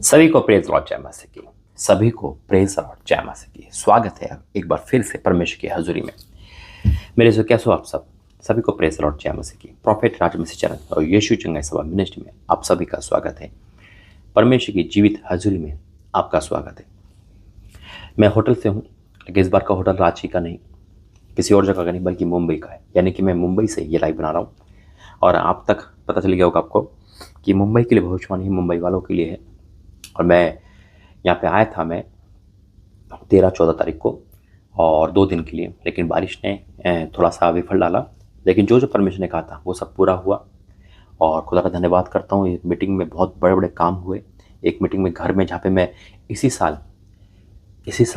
सभी को praise Lord जय मसीह की। सभी को प्रेज लॉर्ड जय मसीह की। स्वागत है एक बार फिर से परमेश्वर की हजूरी में। मेरे से कैसे हो आप सब? सभी को प्रेज लॉर्ड जय मसीह की। प्रॉफिट राज मसीह चरण और यीशु चंगाई सभा मिनिस्ट्री में आप सभी का स्वागत है। परमेश्वर की जीवित हजूरी में आपका स्वागत है। मैं होटल से हूँ, लेकिन इस बार का होटल रांची का नहीं, किसी और जगह का नहीं, बल्कि मुंबई का है। यानी कि मैं मुंबई से ये लाइव बना रहा हूँ और आप तक पता चल गया होगा आपको कि मुंबई के लिए भविष्यवाणी मुंबई वालों के लिए है। और मैं यहाँ पे आया था, मैं 13-14 तारीख को, और 2 दिन के लिए, लेकिन बारिश ने थोड़ा सा विफल डाला। लेकिन जो जो परमेश्वर ने कहा था वो सब पूरा हुआ और खुदा का धन्यवाद करता हूँ। एक मीटिंग में बहुत बड़े बड़े काम हुए। एक मीटिंग में घर में, जहाँ पे मैं इसी साल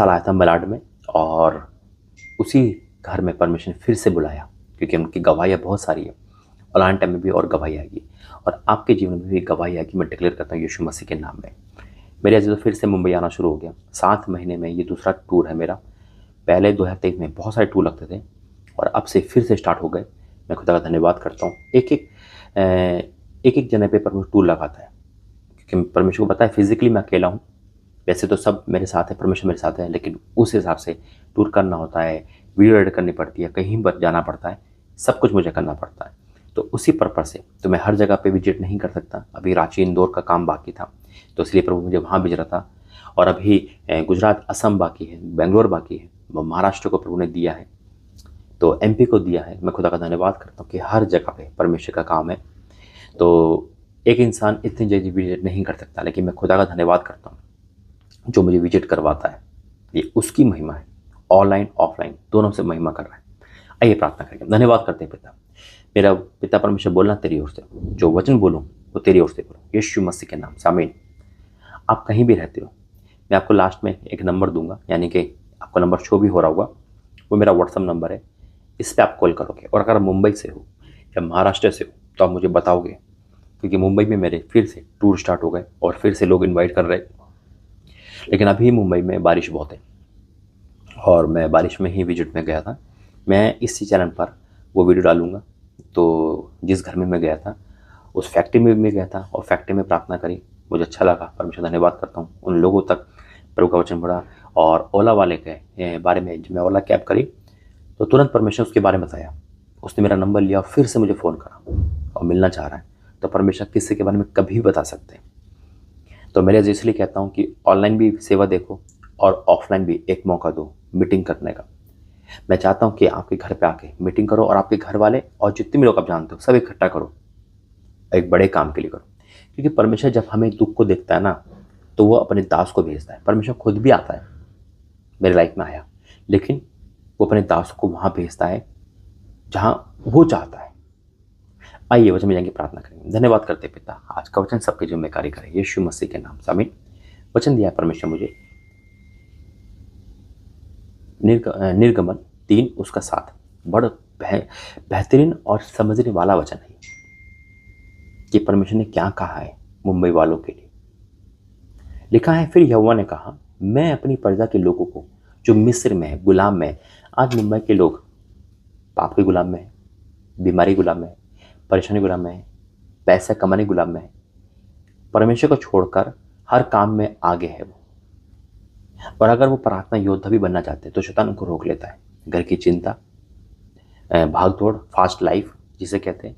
आया था मलाड में, और उसी घर में परमेश्वर ने फिर से बुलाया, क्योंकि उनकी गवाहियाँ बहुत सारी है और आने टाइम में भी और गवाही आएगी और आपके जीवन में भी गवाही आएगी। मैं डिक्लेयर करता हूँ यीशु मसीह के नाम में। मेरे अजीज़ों, फिर से मुंबई आना शुरू हो गया। 7 महीने में ये दूसरा टूर है मेरा। पहले 2023 में बहुत सारे टूर लगते थे और अब से फिर से स्टार्ट हो गए। मैं खुदा का धन्यवाद करता हूँ। एक जगह पे परमेश्वर टूर लगाता है, क्योंकि परमेश्वर को पता है फिजिकली मैं अकेला हूँ। वैसे तो सब मेरे साथ है, परमेश्वर मेरे साथ है, लेकिन उस हिसाब से टूर करना होता है, वीडियो एडिट करनी पड़ती है, कहीं पर जाना पड़ता है, सब कुछ मुझे करना पड़ता है। तो उसी पर्पज़ से तो मैं हर जगह पे विजिट नहीं कर सकता। अभी रांची इंदौर का काम बाकी था, तो इसलिए प्रभु मुझे वहाँ भेज रहा था। और अभी गुजरात असम बाकी है, बेंगलोर बाकी है, महाराष्ट्र को प्रभु ने दिया है, तो एमपी को दिया है। मैं खुदा का धन्यवाद करता हूँ कि हर जगह पे परमेश्वर का काम है। तो एक इंसान इतनी जल्दी विजिट नहीं कर सकता, लेकिन मैं खुदा का धन्यवाद करता हूँ जो मुझे विजिट करवाता है। ये उसकी महिमा है, ऑनलाइन ऑफलाइन दोनों से महिमा कर रहा है। आइए प्रार्थना करेंगे। धन्यवाद करते हैं पिता। मेरा पिता परमेश्वर, बोलना तेरी ओर से, जो वचन बोलूँ वो तेरी ओर से बोलूँ, यीशु मसीह के नाम से आमीन। आप कहीं भी रहते हो, मैं आपको लास्ट में एक नंबर दूंगा, यानी कि आपको नंबर शो भी हो रहा होगा, वो मेरा व्हाट्सअप नंबर है। इस पर आप कॉल करोगे और अगर आप मुंबई से हो या महाराष्ट्र से हो तो आप मुझे बताओगे, क्योंकि मुंबई में मेरे फिर से टूर स्टार्ट हो गए और फिर से लोग इन्वाइट कर रहे हैं। लेकिन अभी मुंबई में बारिश बहुत है और मैं बारिश में ही विजिट में गया था। मैं इसी चैनल पर वो वीडियो डालूंगा। तो जिस घर में मैं गया था उस फैक्ट्री में भी मैं गया था और फैक्ट्री में प्रार्थना करी, मुझे अच्छा लगा। परमेश्वर धन्यवाद करता हूँ। उन लोगों तक प्रभु का वचन बढ़ा। और ओला वाले के बारे में, जब मैं ओला कैब करी तो तुरंत परमेश्वर उसके बारे में बताया। उसने मेरा नंबर लिया और फिर से मुझे फ़ोन करा और मिलना चाह रहा है। तो परमेश्वर किसी के बारे में कभी भी बता सकते हैं। तो मेरे इसलिए कहता हूँ कि ऑनलाइन भी सेवा देखो और ऑफलाइन भी एक मौका दो मीटिंग करने का। मैं चाहता हूँ कि आपके घर पे आके मीटिंग करो और आपके घर वाले और जितने भी लोग आप जानते हो सब इकट्ठा करो, एक बड़े काम के लिए करो। क्योंकि परमेश्वर जब हमें दुख को देखता है ना, तो वो अपने दास को भेजता है। परमेश्वर खुद भी आता है, मेरे लाइफ में आया, लेकिन वो अपने दास को वहाँ भेजता है जहाँ वो चाहता है। आइए वचन में जाएंगे, प्रार्थना करेंगे। धन्यवाद करते पिता, आज का वचन सबके जिम्मेदारी करे, यीशु मसीह के नाम से आमीन। वचन दिया परमेश्वर मुझे, निर्गमन 3:7 बड़ बेहतरीन और समझने वाला वचन है कि परमेश्वर ने क्या कहा है मुंबई वालों के लिए। लिखा है, फिर यहोवा ने कहा, मैं अपनी प्रजा के लोगों को जो मिस्र में है, गुलाम में है। आज मुंबई के लोग पाप के गुलाम में है, बीमारी गुलाम में है, परेशानी गुलाम में है, पैसा कमाने गुलाम में है। परमेश्वर को छोड़कर हर काम में आगे है वो। और अगर वो प्रार्थना योद्धा भी बनना चाहते हैं तो शैतान उनको रोक लेता है। घर की चिंता, भागदौड़, फास्ट लाइफ जिसे कहते हैं,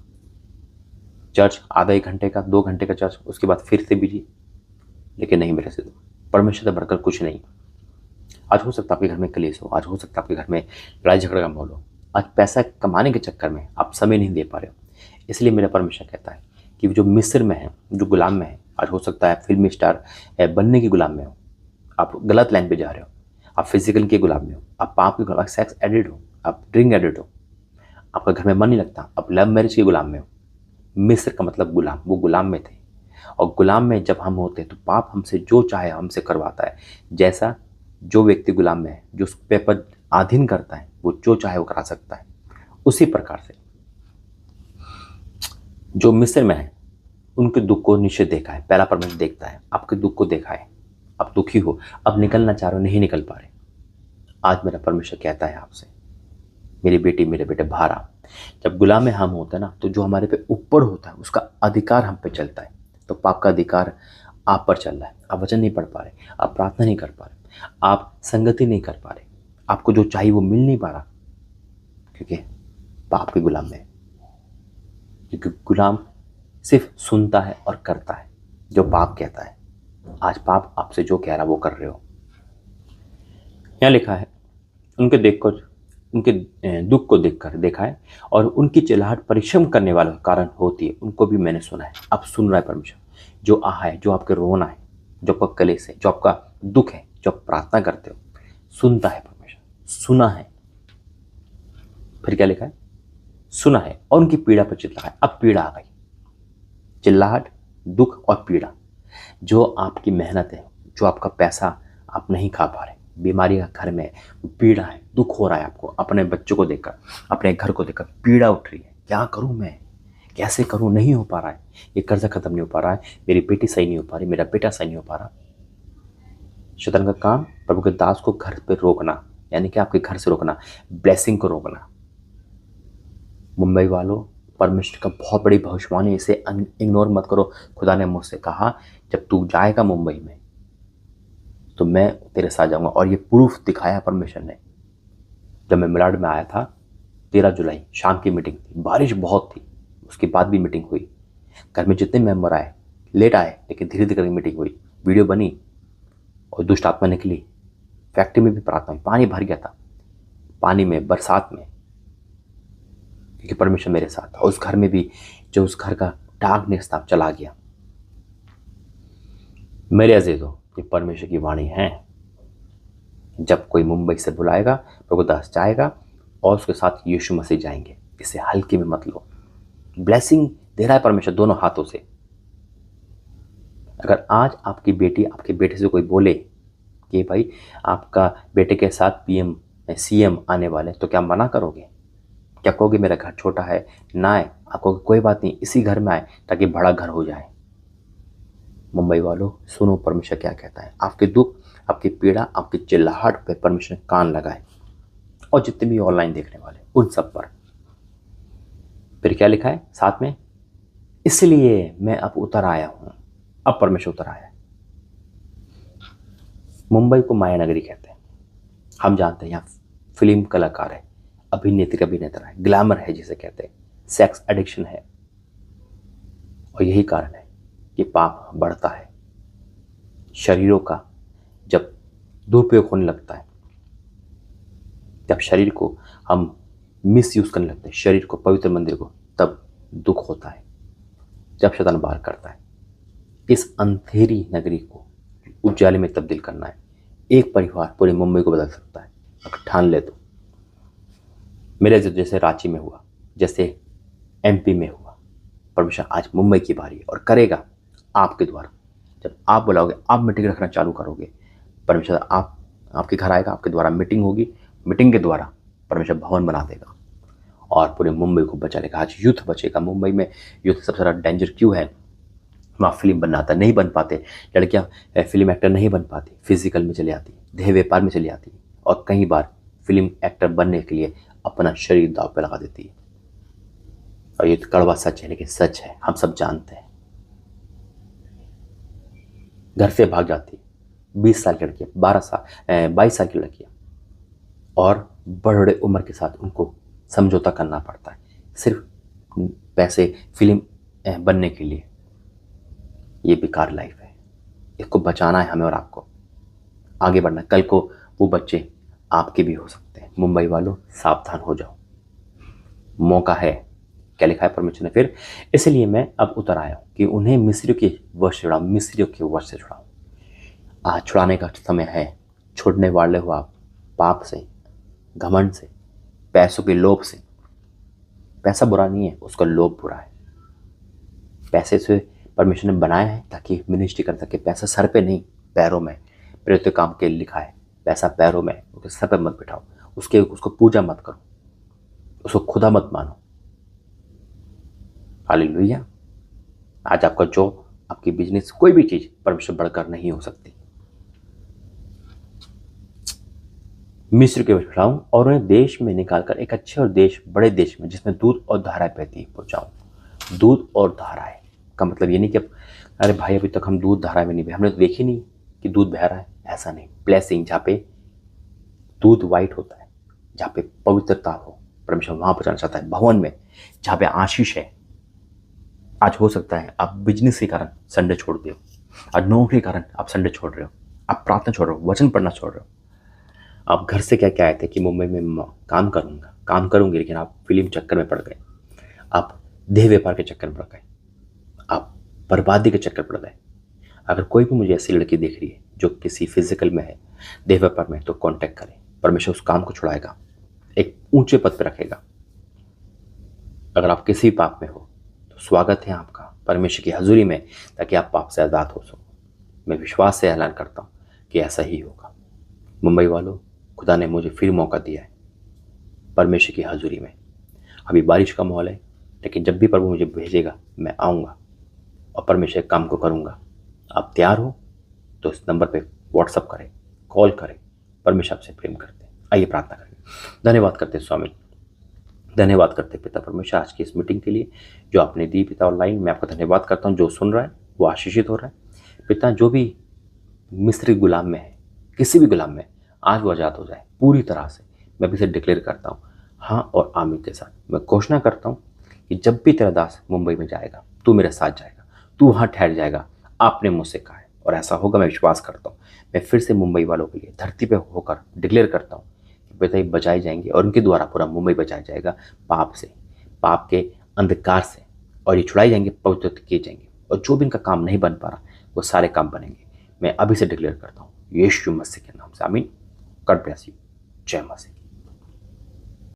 चर्च आधा 1 घंटे का 2 घंटे का चर्च, उसके बाद फिर से बिजी। लेकिन नहीं मेरे से, तो परमेश्वर से बढ़कर कुछ नहीं। आज हो सकता है आपके घर में कलेश हो, आज हो सकता है आपके घर में लड़ाई झगड़ा का माहौल हो, आज पैसा कमाने के चक्कर में आप समय नहीं दे पा रहे हो। इसलिए मेरा परमेश्वर कहता है कि जो मिस्र में है, जो गुलाम में है, आज हो सकता है फिल्मी स्टार बनने की गुलाम में हो, आप गलत लाइन पे जा रहे हो, आप फिजिकल के गुलाम में हो, आप पाप के गुलाम, आप सेक्स एडिक्ट हो, आप ड्रिंक एडिक्ट हो, आपका घर में मन नहीं लगता, आप लव मैरिज के गुलाम में हो। मिस्र का मतलब गुलाम, वो गुलाम में थे। और गुलाम में जब हम होते हैं तो पाप हमसे जो चाहे हमसे करवाता है। जैसा जो व्यक्ति गुलाम में है, जो उस पेपर अधीन करता है, वो जो चाहे वो करा सकता है। उसी प्रकार से जो मिस्र में है उनके दुख को निश्चित देखा है, पहला परमेश्वर देखता है। आपके दुख को देखा है, आप दुखी हो, अब निकलना चाह रहे हो, नहीं निकल पा रहे। आज मेरा परमेश्वर कहता है आपसे, मेरी बेटी मेरे बेटे बाहर आ। जब गुलाम में हम होते हैं ना, तो जो हमारे पे ऊपर होता है उसका अधिकार हम पे चलता है। तो पाप का अधिकार आप पर चल रहा है, आप वचन नहीं पढ़ पा रहे, आप प्रार्थना नहीं कर पा रहे, आप संगति नहीं कर पा रहे, आपको जो चाहिए वो मिल नहीं पा रहा, क्योंकि पाप के गुलाम में। क्योंकि गुलाम सिर्फ सुनता है और करता है जो पाप कहता है। आज पाप आपसे जो कह रहा वो कर रहे हो। यहाँ लिखा है, उनके दुख को देखकर देखा है और उनकी चिल्लाहट परिश्रम करने वालों के कारण होती है, उनको भी मैंने सुना है। अब सुन रहा है परमेश्वर, जो आहा है, जो आपके रोना है, जो आपका कलेश है, जो आपका दुख है, जो आप प्रार्थना करते हो, सुनता है परमेश्वर, सुना है। फिर क्या लिखा है? सुना है और उनकी पीड़ा पर चिल्ला है। अब पीड़ा आ गई, चिल्लाहट, दुख और पीड़ा। जो आपकी मेहनत है, जो आपका पैसा आप नहीं खा पा रहे, बीमारी का घर में पीड़ा है, दुख हो रहा है आपको, अपने बच्चों को देखकर, अपने घर को देखकर पीड़ा उठ रही है। क्या करूं मैं, कैसे करूं, नहीं हो पा रहा है, ये कर्जा खत्म नहीं हो पा रहा है, मेरी बेटी सही नहीं हो पा रही, मेरा बेटा सही नहीं हो पा रहा। शैतान का काम प्रभु के दास को घर पे रोकना, यानी कि आपके घर से रोकना, ब्लेसिंग को रोकना। मुंबई वालों, परमेश्वर का बहुत बड़ी भविष्यवाणी, इसे इग्नोर मत करो। खुदा ने मुझसे कहा, जब तू जाएगा मुंबई में तो मैं तेरे साथ जाऊंगा, और ये प्रूफ दिखाया परमेश्वर ने। जब मैं मिलाड में आया था 13 जुलाई, शाम की मीटिंग थी, बारिश बहुत थी, उसके बाद भी मीटिंग हुई। घर में जितने मेंबर आए, लेट आए, लेकिन धीरे धीरे करके मीटिंग हुई, वीडियो बनी और दुष्ट आत्मा निकली। फैक्ट्री में भी प्रार्थना हुई, पानी भर गया था, पानी में, बरसात में, क्योंकि परमेश्वर मेरे साथ था। उस घर में भी जो उस घर का डार्कनेस था चला गया। मेरे अजीजों, ये परमेश्वर की वाणी है। जब कोई मुंबई से बुलाएगा, प्रभु दास जाएगा और उसके साथ यीशु मसीह जाएंगे। इसे हल्के में मत लो। ब्लेसिंग दे रहा है परमेश्वर दोनों हाथों से। अगर आज आपकी बेटी आपके बेटे से कोई बोले कि भाई आपका बेटे के साथ PM CM आने वाले, तो क्या मना करोगे? क्या कहोगे मेरा घर छोटा है, ना आए? आपको कोई बात नहीं, इसी घर में आए ताकि बड़ा घर हो जाए। मुंबई वालों, सुनो परमेश्वर क्या कहता है। आपके दुख, आपकी पीड़ा, आपकी चिल्लाहट पे परमेश्वर कान लगाए, और जितने भी ऑनलाइन देखने वाले उन सब पर। फिर क्या लिखा है साथ में? इसलिए मैं अब उतर आया हूं। अब परमेश्वर उतर आया है। मुंबई को माया नगरी कहते हैं। हम जानते हैं यहाँ फिल्म कलाकार है, अभिनेता है, ग्लैमर है जिसे कहते हैं, सेक्स एडिक्शन है, और यही कारण है कि पाप बढ़ता है। शरीरों का जब दुरुपयोग होने लगता है, जब शरीर को हम मिस यूज करने लगते हैं, शरीर को, पवित्र मंदिर को, तब दुख होता है। जब शैतान बाहर करता है। इस अंधेरी नगरी को उजाले में तब्दील करना है। एक परिवार पूरी मुंबई को बदल सकता है अगर ठान ले तो। मेरे जैसे रांची में हुआ, जैसे MP में हुआ, परमेश्वर आज मुंबई की बारी है और करेगा आपके द्वारा। जब आप बुलाओगे, आप मीटिंग रखना चालू करोगे, परमेश्वर आपके घर आएगा, आपके द्वारा मीटिंग होगी, मीटिंग के द्वारा परमेश्वर भवन बना देगा और पूरे मुंबई को बचा लेगा। आज यूथ बचेगा। मुंबई में यूथ सबसे ज़्यादा डेंजर क्यों है? वहाँ फिल्म बनाता नहीं बन पाते, लड़कियाँ फिल्म एक्टर नहीं बन पाती, फिजिकल में चली आती, देह व्यापार में चली आती, और कई बार फिल्म एक्टर बनने के लिए अपना शरीर दांव पे लगा देती है। और ये तो कड़वा सच है, लेकिन सच है, हम सब जानते हैं। घर से भाग जाती, 20 साल की लड़कियाँ, 22 साल की लड़कियाँ, और बड़े उम्र के साथ उनको समझौता करना पड़ता है सिर्फ पैसे, फिल्म बनने के लिए। ये बेकार लाइफ है। इसको बचाना है हमें और आपको, आगे बढ़ना है। कल को वो बच्चे आपके भी हो सकते हैं। मुंबई वालों, सावधान हो जाओ, मौका है। क्या लिखा है परमेश्वर ने फिर? इसलिए मैं अब उतर आया हूं कि उन्हें मिस्रियों के वश से छुड़ाऊं, मिस्रियों के वश से छुड़ाऊं। आज छुड़ाने का समय है। छोड़ने वाले हो आप पाप से, घमंड से, पैसों के लोभ से। पैसा बुरा नहीं है, उसका लोभ बुरा है। पैसे से परमेश्वर ने बनाया है ताकि मिनिस्ट्री कर सके। पैसा सर पे नहीं, पैरों में। प्रेरित काम के लिखा है, पैसा पैरों में, उसके सर पे मत बिठाओ, उसको पूजा मत करो, उसको खुदा मत मानो। हालेलुया। आज आपका जॉब, आपकी बिजनेस, कोई भी चीज परमेश्वर बढ़कर नहीं हो सकती। मिस्र के छुड़ाऊं और उन्हें देश में निकालकर एक अच्छे और बड़े देश में, जिसमें दूध और धाराएं बहती, पहुंचाऊं। दूध और धाराएं, का मतलब ये नहीं कि अब अरे भाई अभी तक हम दूध धारा में नहीं बहे, हमने तो देखी नहीं कि दूध बह रहा है, ऐसा नहीं। ब्लेसिंग, जहाँ पे दूध वाइट होता है, जहाँ पे पवित्रता हो, परमेश्वर वहां पहुंचाना चाहता है। भवन में जहाँ पे आशीष है। आज हो सकता है आप बिजनेस के कारण संडे छोड़ दो, आज नौकरी के कारण आप संडे छोड़ रहे हो, आप प्रार्थना छोड़ रहे हो, वचन पढ़ना छोड़ रहे हो। आप घर से क्या क्या आए थे कि मुंबई में काम करूंगा, काम करूंगी, लेकिन आप फिल्म चक्कर में पड़ गए, आप देह व्यापार के चक्कर में पड़ गए, आप बर्बादी के चक्कर पड़ गए। अगर कोई भी मुझे ऐसी लड़की देख रही है जो किसी फिजिकल में है, देह व्यापार में, तो कांटेक्ट करें। परमेश्वर उस काम को छुड़ाएगा, एक ऊंचे पद पर रखेगा। अगर आप किसी भी पाप में हो तो स्वागत है आपका परमेश्वर की हजूरी में, ताकि आप पाप से आज़ाद हो सको। मैं विश्वास से ऐलान करता हूँ कि ऐसा ही होगा। मुंबई वालों, खुदा ने मुझे फिर मौका दिया है परमेश्वर की हजूरी में। अभी बारिश का माहौल है, लेकिन जब भी प्रभु मुझे भेजेगा मैं आऊँगा और परमेश्वर के काम को करूँगा। आप तैयार हो तो इस नंबर पे व्हाट्सअप करें, कॉल करें। परमेश्वर आपसे प्रेम करते हैं। आइए प्रार्थना करें। धन्यवाद करते हैं स्वामी, धन्यवाद करते हैं पिता परमेश्वर आज की इस मीटिंग के लिए जो आपने दी पिता ऑनलाइन। मैं आपका धन्यवाद करता हूँ। जो सुन रहा है वो आशीषित हो रहा है पिता। जो भी मिस्री गुलाम में है, किसी भी गुलाम में, आज वो आज़ाद हो जाए पूरी तरह से। मैं भी इसे डिक्लेयर करता हूँ हाँ और आमीन के साथ। मैं घोषणा करता हूँ कि जब भी तेरा दास मुंबई में जाएगा, तू मेरे साथ जाएगा, तू वहाँ ठहर जाएगा, आपने मुझसे कहा है और ऐसा होगा। मैं विश्वास करता हूँ। मैं फिर से मुंबई वालों के लिए धरती पे होकर डिक्लेयर करता हूँ कि पिता ये बचाए जाएंगे और उनके द्वारा पूरा मुंबई बचाया जाएगा पाप से, पाप के अंधकार से, और ये छुड़ाए जाएंगे, पवित्र किए जाएंगे। और जो भी इनका काम नहीं बन पा रहा वो सारे काम बनेंगे। मैं अभी से डिक्लेयर करता हूँ यीशु मसीह के नाम से, आमीन। God bless you. जय मसीह।